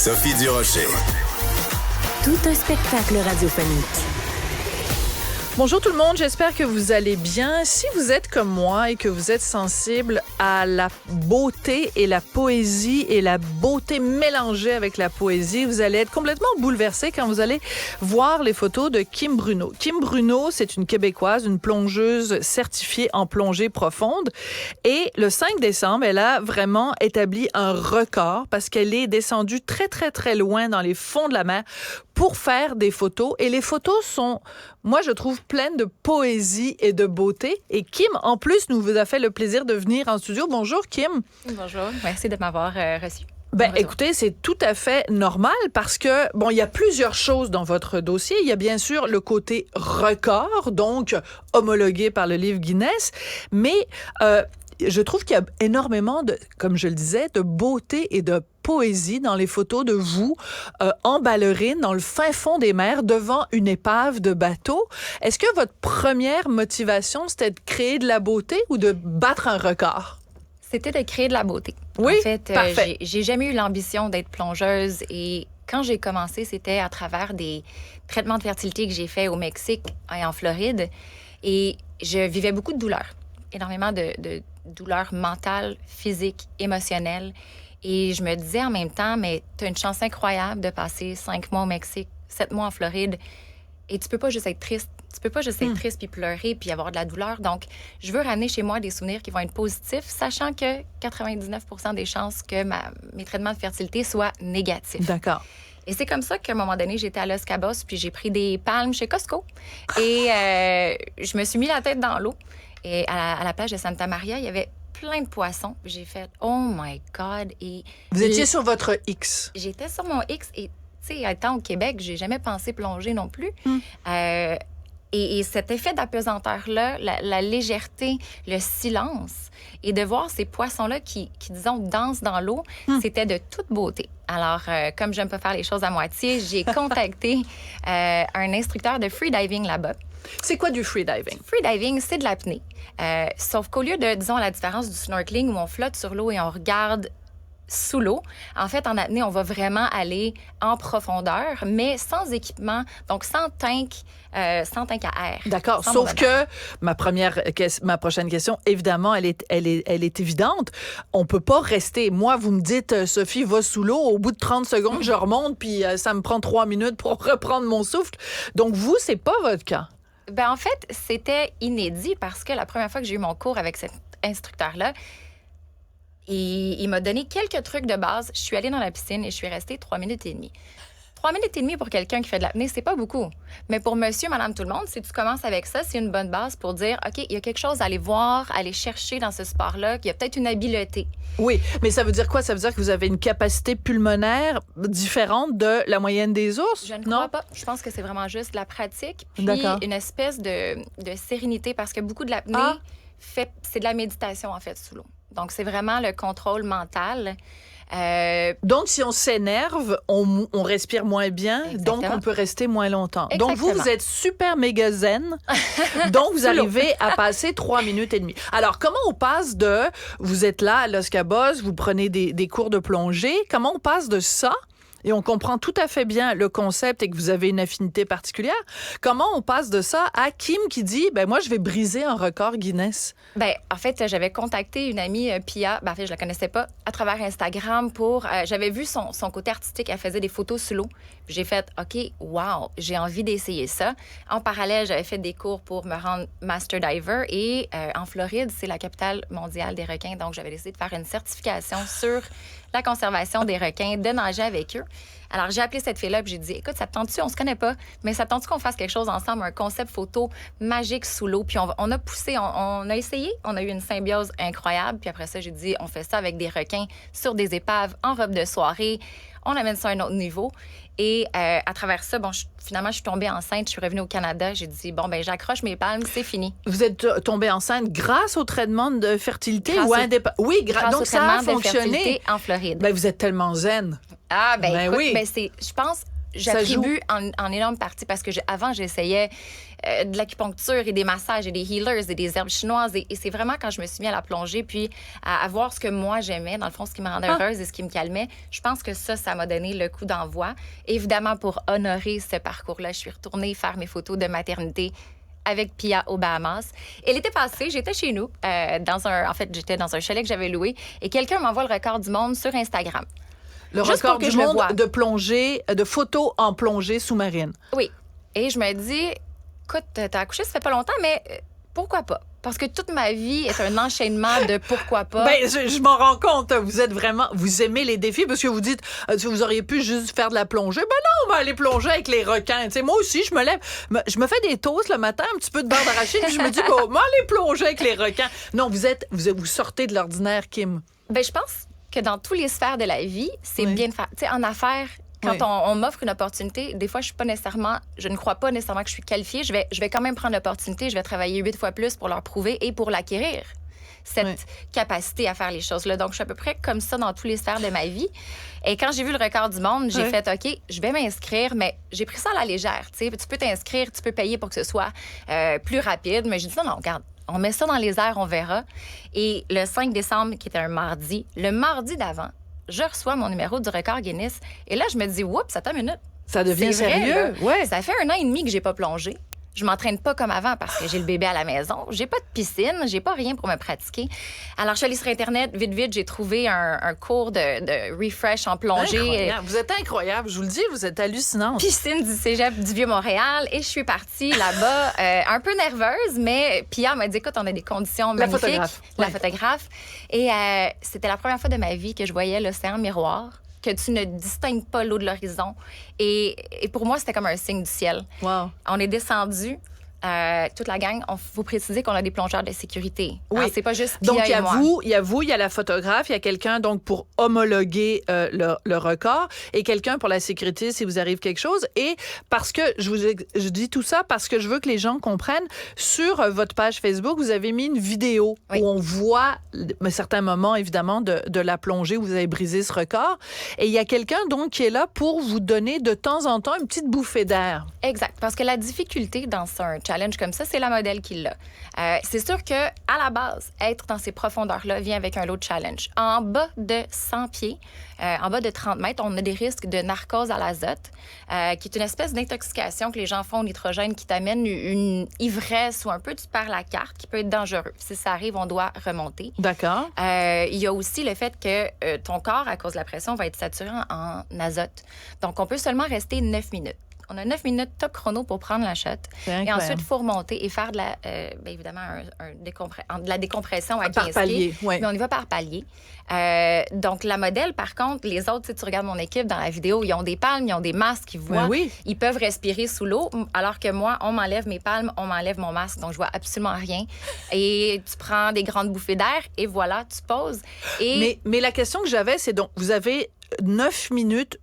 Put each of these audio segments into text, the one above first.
Sophie Durocher. Tout un spectacle radiophonique. Bonjour tout le monde, j'espère que vous allez bien. Si vous êtes comme moi et que vous êtes sensible à la beauté et la poésie et la beauté mélangée avec la poésie, vous allez être complètement bouleversé quand vous allez voir les photos de Kim Bruno. Kim Bruno, c'est une Québécoise, une plongeuse certifiée en plongée profonde. Et le 5 décembre, elle a vraiment établi un record parce qu'elle est descendue très, très, très loin dans les fonds de la mer pour faire des photos. Et les photos sont, moi, je trouve, pleines de poésie et de beauté. Et Kim, en plus, nous vous a fait le plaisir de venir en studio. Bonjour, Kim. Bonjour. Merci de m'avoir reçu. Ben, écoutez, c'est tout à fait normal parce que, bon, il y a plusieurs choses dans votre dossier. Il y a bien sûr le côté record, donc homologué par le livre Guinness, mais je trouve qu'il y a énormément de, comme je le disais, de beauté et de poésie dans les photos de vous en ballerine dans le fin fond des mers devant une épave de bateau. Est-ce que votre première motivation, c'était de créer de la beauté ou de battre un record? C'était de créer de la beauté. Oui, en fait, parfait. J'ai jamais eu l'ambition d'être plongeuse et quand j'ai commencé, c'était à travers des traitements de fertilité que j'ai fait au Mexique et en Floride et je vivais beaucoup de douleurs, énormément de douleurs mentales, physiques, émotionnelles. Et je me disais en même temps, mais tu as une chance incroyable de passer 5 mois au Mexique, 7 mois en Floride. Et tu peux pas juste être triste. Tu peux pas juste être triste puis pleurer puis avoir de la douleur. Donc, je veux ramener chez moi des souvenirs qui vont être positifs, sachant que 99% des chances que mes traitements de fertilité soient négatifs. D'accord. Et c'est comme ça qu'à un moment donné, j'étais à Los Cabos puis j'ai pris des palmes chez Costco. Et je me suis mis la tête dans l'eau. Et à la plage de Santa Maria, il y avait plein de poissons. J'ai fait « Oh my God! » Et vous étiez sur votre X. J'étais sur mon X et, tu sais, étant au Québec, j'ai jamais pensé plonger non plus. Et cet effet d'apesanteur-là, la légèreté, le silence, et de voir ces poissons-là qui disons, dansent dans l'eau, c'était de toute beauté. Alors, comme j'aime pas faire les choses à moitié, j'ai contacté un instructeur de freediving là-bas. C'est quoi du freediving? Freediving, c'est de l'apnée. Sauf qu'au lieu de, disons, la différence du snorkeling où on flotte sur l'eau et on regarde sous l'eau, en fait, en apnée, on va vraiment aller en profondeur, mais sans équipement, donc sans tank à air. D'accord. Sauf que ma prochaine question, évidemment, elle est évidente. On peut pas rester. Moi, vous me dites, Sophie, va sous l'eau. Au bout de 30 secondes, je remonte, puis ça me prend 3 minutes pour reprendre mon souffle. Donc, vous, c'est pas votre cas. Ben, en fait, c'était inédit parce que la première fois que j'ai eu mon cours avec cet instructeur-là, il m'a donné quelques trucs de base. Je suis allée dans la piscine et je suis restée 3 minutes et demie. 3 minutes et demie pour quelqu'un qui fait de l'apnée, c'est pas beaucoup. Mais pour monsieur, madame, tout le monde, si tu commences avec ça, c'est une bonne base pour dire, OK, il y a quelque chose à aller voir, à aller chercher dans ce sport-là, qu'il y a peut-être une habileté. Oui, mais ça veut dire quoi? Ça veut dire que vous avez une capacité pulmonaire différente de la moyenne des ours? Je ne crois pas. Je pense que c'est vraiment juste la pratique, puis une espèce de sérénité, parce que beaucoup de l'apnée, c'est de la méditation, en fait, sous l'eau. Donc, c'est vraiment le contrôle mental. Donc, si on s'énerve, on respire moins bien, Exactement. donc on peut rester moins longtemps. Exactement. Donc, vous êtes super méga zen, donc vous arrivez à passer 3 minutes et demie. Alors, comment on passe de, vous êtes là à Los Cabos, vous prenez des cours de plongée, comment on passe de ça? Et on comprend tout à fait bien le concept et que vous avez une affinité particulière. Comment on passe de ça à Kim qui dit, ben moi, je vais briser un record Guinness? Ben, en fait, j'avais contacté une amie, Pia. Ben, en fait, je la connaissais pas, à travers Instagram pour... j'avais vu son côté artistique. Elle faisait des photos sous l'eau. J'ai fait, OK, wow, j'ai envie d'essayer ça. En parallèle, j'avais fait des cours pour me rendre master diver. Et en Floride, c'est la capitale mondiale des requins. Donc, j'avais décidé de faire une certification sur la conservation des requins, de nager avec eux. Alors, j'ai appelé cette fille-là et j'ai dit, écoute, ça te tente-tu? On se connaît pas, mais ça te tente-tu qu'on fasse quelque chose ensemble, un concept photo magique sous l'eau? Puis on a poussé, on a essayé, on a eu une symbiose incroyable. Puis après ça, j'ai dit, on fait ça avec des requins sur des épaves, en robe de soirée. On amène ça à un autre niveau. Et à travers ça, finalement, je suis tombée enceinte. Je suis revenue au Canada. J'ai dit, bon, ben j'accroche mes palmes, c'est fini. Vous êtes tombée enceinte grâce au traitement de fertilité grâce ou Oui, grâce donc au ça a traitement de fonctionné. fertilité en Floride. Ben, vous êtes tellement zen. Ah, ben écoute, oui. ben je pense, j'attribue en énorme partie parce que avant, j'essayais de l'acupuncture et des massages et des healers et des herbes chinoises. Et c'est vraiment quand je me suis mis à la plongée puis à voir ce que moi j'aimais, dans le fond, ce qui me rendait heureuse et ce qui me calmait, je pense que ça m'a donné le coup d'envoi. Évidemment, pour honorer ce parcours-là, je suis retournée faire mes photos de maternité avec Pia aux Bahamas. Elle était passée, j'étais chez nous, j'étais dans un chalet que j'avais loué et quelqu'un m'envoie le record du monde sur Instagram. Le Juste record pour que du je le monde voie. de plongée, de photos en plongée sous-marine. Oui. Et je me dis, écoute, t'as accouché, ça fait pas longtemps, mais pourquoi pas? Parce que toute ma vie est un enchaînement de pourquoi pas. Ben, je m'en rends compte. Vous aimez les défis parce que vous dites, vous auriez pu juste faire de la plongée. Ben non, on va aller plonger avec les requins. Tu sais, moi aussi, je me lève, je me fais des toasts le matin, un petit peu de beurre d'arachide, puis je me dis, bon, on va aller plonger avec les requins. Non, vous sortez de l'ordinaire, Kim. Ben, je pense que dans toutes les sphères de la vie, c'est bien de faire. Tu sais, en affaires, quand on m'offre une opportunité, des fois, je ne crois pas nécessairement que je suis qualifiée. Je vais quand même prendre l'opportunité. Je vais travailler 8 fois plus pour leur prouver et pour l'acquérir, cette capacité à faire les choses-là. Donc, je suis à peu près comme ça dans toutes les sphères de ma vie. Et quand j'ai vu le record du monde, j'ai fait, OK, je vais m'inscrire, mais j'ai pris ça à la légère. Tu sais, tu peux t'inscrire, tu peux payer pour que ce soit plus rapide. Mais j'ai dit, non, regarde, on met ça dans les airs, on verra. Et le 5 décembre, qui était un mardi, le mardi d'avant, je reçois mon numéro du record Guinness. Et là, je me dis, oups, attends une minute. Ça devient C'est vrai, sérieux? là. Ça fait 1 an et demi que j'ai pas plongé. Je m'entraîne pas comme avant parce que j'ai le bébé à la maison. J'ai pas de piscine, j'ai pas rien pour me pratiquer. Alors, je suis allée sur Internet, vite, j'ai trouvé un cours de refresh en plongée. Incroyable. Vous êtes incroyable, je vous le dis, vous êtes hallucinante. Piscine du Cégep du Vieux-Montréal. Et je suis partie là-bas, un peu nerveuse, mais Pia m'a dit, écoute, on a des conditions magnifiques. La photographe. Et c'était la première fois de ma vie que je voyais l'océan miroir, que tu ne distingues pas l'eau de l'horizon. Et pour moi, c'était comme un signe du ciel. Wow. On est descendu. Toute la gang, il faut préciser qu'on a des plongeurs de sécurité. Oui. Alors, c'est pas juste Pia donc, il y et a moi. il y a la photographe, il y a quelqu'un donc pour homologuer le record et quelqu'un pour la sécurité si vous arrive quelque chose. Et parce que, je dis tout ça parce que je veux que les gens comprennent, sur votre page Facebook, vous avez mis une vidéo où on voit à certains moments, évidemment, de la plongée où vous avez brisé ce record. Et il y a quelqu'un donc qui est là pour vous donner de temps en temps une petite bouffée d'air. Exact. Parce que la difficulté dans un challenge comme ça, c'est la modèle qui l'a. C'est sûr que à la base, être dans ces profondeurs-là vient avec un lot de challenge. En bas de 100 pieds, en bas de 30 mètres, on a des risques de narcose à l'azote, qui est une espèce d'intoxication que les gens font au nitrogène qui t'amène une ivresse ou un peu tu perds la carte, qui peut être dangereux. Si ça arrive, on doit remonter. D'accord. Il y a aussi le fait que ton corps, à cause de la pression, va être saturé en azote. Donc, on peut seulement rester 9 minutes. On a 9 minutes top chrono pour prendre la shot. Et ensuite, il faut remonter et faire de la, évidemment, de la décompression à 15 par palier, pieds. oui. Mais on y va par palier. Donc, la modèle, par contre, les autres, si tu regardes mon équipe dans la vidéo, ils ont des palmes, ils ont des masques, ils voient. Oui. Ils peuvent respirer sous l'eau, alors que moi, on m'enlève mes palmes, on m'enlève mon masque, donc je vois absolument rien. Et tu prends des grandes bouffées d'air et voilà, tu poses. Et... Mais la question que j'avais, c'est donc, vous avez 9 minutes.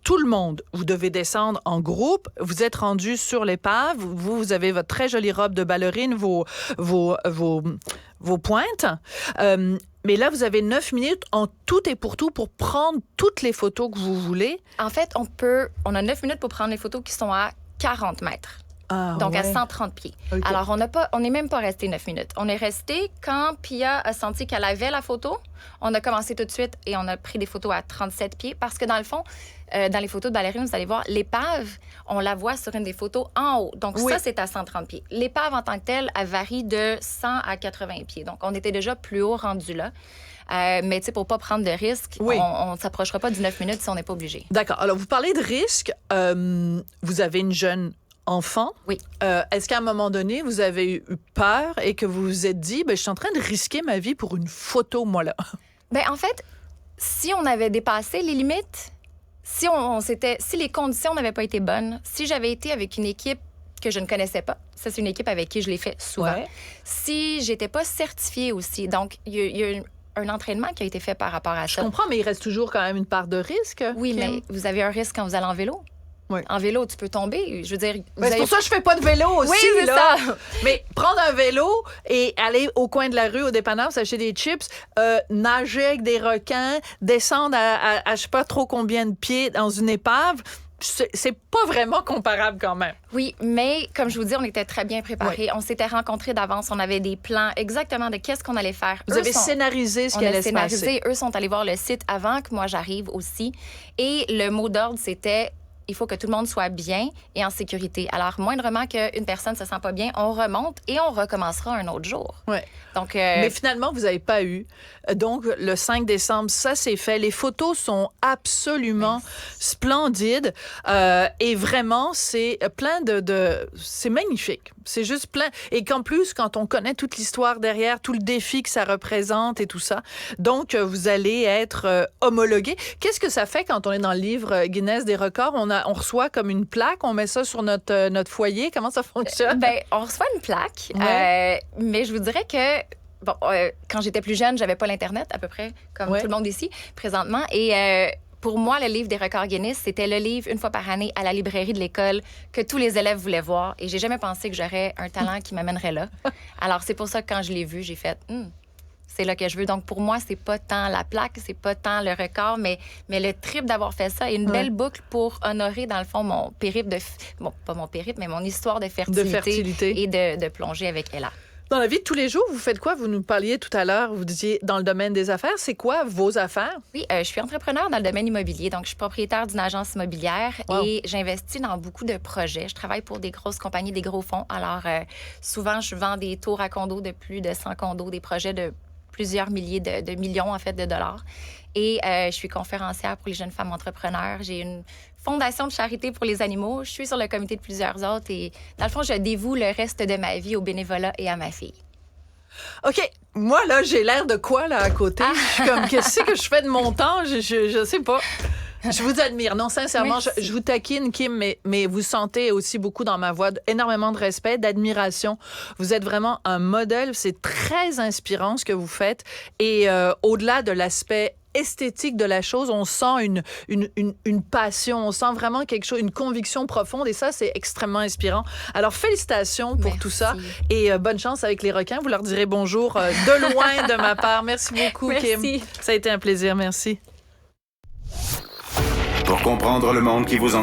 Tout le monde, vous devez descendre en groupe. Vous êtes rendu sur l'épave. Vous avez votre très jolie robe de ballerine, vos pointes. Mais là, vous avez 9 minutes en tout et pour tout pour prendre toutes les photos que vous voulez. En fait, on a 9 minutes pour prendre les photos qui sont à 40 mètres. Donc, à 130 pieds. Okay. Alors, on n'est même pas resté 9 minutes. On est resté quand Pia a senti qu'elle avait la photo. On a commencé tout de suite et on a pris des photos à 37 pieds parce que, dans le fond, dans les photos de ballerine, vous allez voir, l'épave, on la voit sur une des photos en haut. Donc, ça, c'est à 130 pieds. L'épave, en tant que telle, elle varie de 100 à 80 pieds. Donc, on était déjà plus haut rendu là. Mais tu sais, pour pas prendre de risques, on ne s'approchera pas du 9 minutes si on n'est pas obligé. D'accord. Alors, vous parlez de risques. Vous avez une jeune enfant. Oui. Est-ce qu'à un moment donné, vous avez eu peur et que vous vous êtes dit, je suis en train de risquer ma vie pour une photo, moi, là? En fait, si on avait dépassé les limites, si les conditions n'avaient pas été bonnes, si j'avais été avec une équipe que je ne connaissais pas, ça, c'est une équipe avec qui je l'ai fait souvent. Ouais. Si j'étais pas certifiée aussi, donc il y a un entraînement qui a été fait par rapport à ça. Je comprends, mais il reste toujours quand même une part de risque. Oui, mais vous avez un risque quand vous allez en vélo. Oui. En vélo, tu peux tomber. Je veux dire, c'est pour ça que je fais pas de vélo aussi. Oui, c'est là. ça. Mais prendre un vélo et aller au coin de la rue, au dépanneur, s'acheter des chips, nager avec des requins, descendre à je sais pas trop combien de pieds dans une épave, c'est pas vraiment comparable quand même. Oui, mais comme je vous dis, on était très bien préparés. Oui. On s'était rencontrés d'avance. On avait des plans exactement de qu'est-ce qu'on allait faire. Vous avez scénarisé ce qui allait se passer. Eux sont allés voir le site avant que moi j'arrive aussi. Et le mot d'ordre, c'était il faut que tout le monde soit bien et en sécurité. Alors, moindrement qu'une personne ne se sent pas bien, on remonte et on recommencera un autre jour. Ouais. Donc, mais finalement, vous n'avez pas eu. Donc, le 5 décembre, ça, c'est fait. Les photos sont absolument splendides. Et vraiment, c'est plein c'est magnifique. C'est juste plein. Et qu'en plus, quand on connaît toute l'histoire derrière, tout le défi que ça représente et tout ça, donc, vous allez être homologué. Qu'est-ce que ça fait quand on est dans le livre Guinness des records? On reçoit comme une plaque, on met ça sur notre foyer. Comment ça fonctionne? On reçoit une plaque, Ouais. mais je vous dirais que quand j'étais plus jeune, j'avais pas l'Internet, à peu près comme Ouais. tout le monde ici, présentement. Et pour moi, le livre des records Guinness, c'était le livre, une fois par année, à la librairie de l'école, que tous les élèves voulaient voir. Et j'ai jamais pensé que j'aurais un talent qui m'amènerait là. Alors, c'est pour ça que quand je l'ai vu, j'ai fait... c'est là que je veux. Donc, pour moi, c'est pas tant la plaque, c'est pas tant le record, mais le trip d'avoir fait ça et une belle boucle pour honorer, dans le fond, mon périple pas mon périple, mais mon histoire de fertilité. Et de plonger avec Ella. Dans la vie de tous les jours, vous faites quoi? Vous nous parliez tout à l'heure, vous disiez dans le domaine des affaires. C'est quoi vos affaires? Oui, je suis entrepreneur dans le domaine immobilier. Donc, je suis propriétaire d'une agence immobilière et j'investis dans beaucoup de projets. Je travaille pour des grosses compagnies, des gros fonds. Alors, souvent, je vends des tours à condos de plus de 100 condos, des projets de plusieurs milliers de millions, en fait, de dollars. Et je suis conférencière pour les jeunes femmes entrepreneurs. J'ai une fondation de charité pour les animaux. Je suis sur le comité de plusieurs autres. Et dans le fond, je dévoue le reste de ma vie au bénévolat et à ma fille. OK. Moi, là, j'ai l'air de quoi, là, à côté? Je suis comme, qu'est-ce que je fais de mon temps? Je sais pas. Je vous admire. Non, sincèrement, je vous taquine, Kim, mais vous sentez aussi beaucoup dans ma voix énormément de respect, d'admiration. Vous êtes vraiment un modèle. C'est très inspirant ce que vous faites. Et au-delà de l'aspect esthétique de la chose, on sent une passion, on sent vraiment quelque chose, une conviction profonde, et ça, c'est extrêmement inspirant. Alors, félicitations pour tout ça, et bonne chance avec les requins. Vous leur direz bonjour de loin de ma part. Merci beaucoup, Kim. Ça a été un plaisir. Merci. Pour comprendre le monde qui vous entoure.